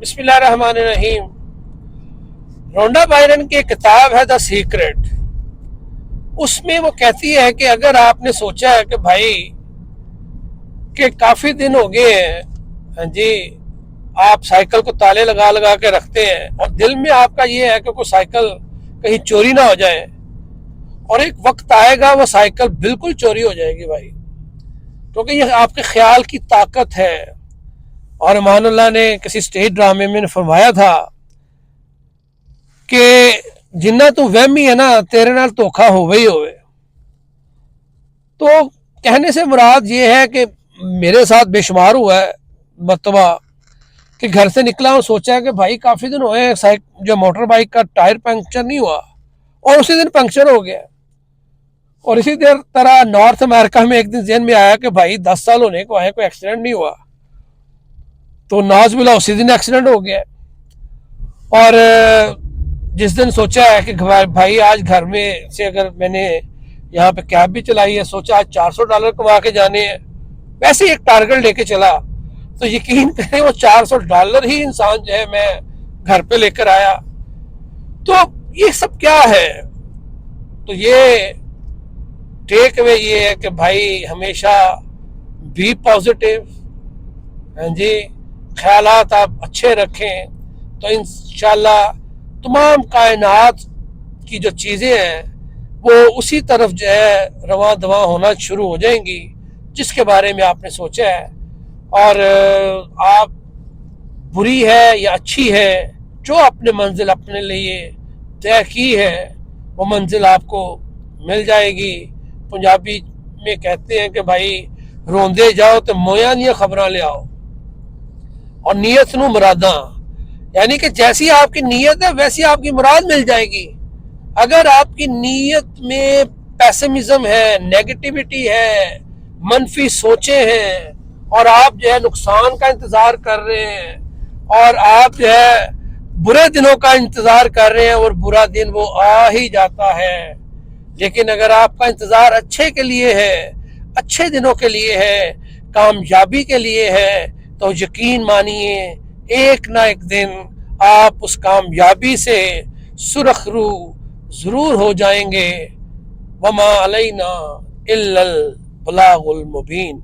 بسم اللہ الرحمن الرحیم۔ رونڈا بائرن کی کتاب ہے دا سیکرٹ۔ اس میں وہ کہتی ہے کہ اگر آپ نے سوچا ہے کہ بھائی کہ کافی دن ہو گئے ہیں، ہاں جی، آپ سائیکل کو تالے لگا لگا کے رکھتے ہیں اور دل میں آپ کا یہ ہے کہ کوئی سائیکل کہیں چوری نہ ہو جائے، اور ایک وقت آئے گا وہ سائیکل بالکل چوری ہو جائے گی بھائی، کیونکہ یہ آپ کے خیال کی طاقت ہے۔ اور امان اللہ نے کسی اسٹیج ڈرامے میں فرمایا تھا کہ جنہ تو وہمی ہے نا تیرے نال دھوکھا ہوئے ہی ہوئے۔ تو کہنے سے مراد یہ ہے کہ میرے ساتھ بے شمار ہوا ہے مرتبہ کہ گھر سے نکلا اور سوچا کہ بھائی کافی دن ہوئے جو موٹر بائک کا ٹائر پنکچر نہیں ہوا، اور اسی دن پنکچر ہو گیا۔ اور اسی طرح نارتھ امریکہ میں ایک دن ذہن میں آیا کہ بھائی 10 سال ہونے کو آئے کوئی ایکسیڈنٹ نہیں ہوا، تو ناز بلا اسی دن ایکسیڈنٹ ہو گیا۔ اور جس دن سوچا ہے کہ بھائی آج گھر میں سے اگر میں نے یہاں پہ کیب بھی چلائی ہے، سوچا آج $400 کما کے جانے ہیں، ویسے ہی ایک ٹارگٹ لے کے چلا، تو یقین کریں وہ $400 ہی انسان جو ہے میں گھر پہ لے کر آیا۔ تو یہ سب کیا ہے؟ تو یہ ٹیک اوے یہ ہے کہ بھائی ہمیشہ بی پازیٹیو، ہاں جی، خیالات آپ اچھے رکھیں تو انشاءاللہ تمام کائنات کی جو چیزیں ہیں وہ اسی طرف جو ہے رواں دواں ہونا شروع ہو جائیں گی جس کے بارے میں آپ نے سوچا ہے۔ اور آپ بری ہے یا اچھی ہے، جو اپنے منزل اپنے لیے طے کی ہے وہ منزل آپ کو مل جائے گی۔ پنجابی میں کہتے ہیں کہ بھائی روندے جاؤ تو مویاں نہیں خبراں لے آؤ، اور نیت نو مراداں، یعنی کہ جیسی آپ کی نیت ہے ویسی آپ کی مراد مل جائے گی۔ اگر آپ کی نیت میں پیسمزم ہے، نیگیٹیوٹی ہے، منفی سوچیں ہیں، اور آپ جو ہے نقصان کا انتظار کر رہے ہیں، اور آپ جو ہے برے دنوں کا انتظار کر رہے ہیں، اور برا دن وہ آ ہی جاتا ہے۔ لیکن اگر آپ کا انتظار اچھے کے لیے ہے، اچھے دنوں کے لیے ہے، کامیابی کے لیے ہے، تو یقین مانیے ایک نہ ایک دن آپ اس کامیابی سے سرخ رو ضرور ہو جائیں گے۔ وما علینا الا البلاغ المبین۔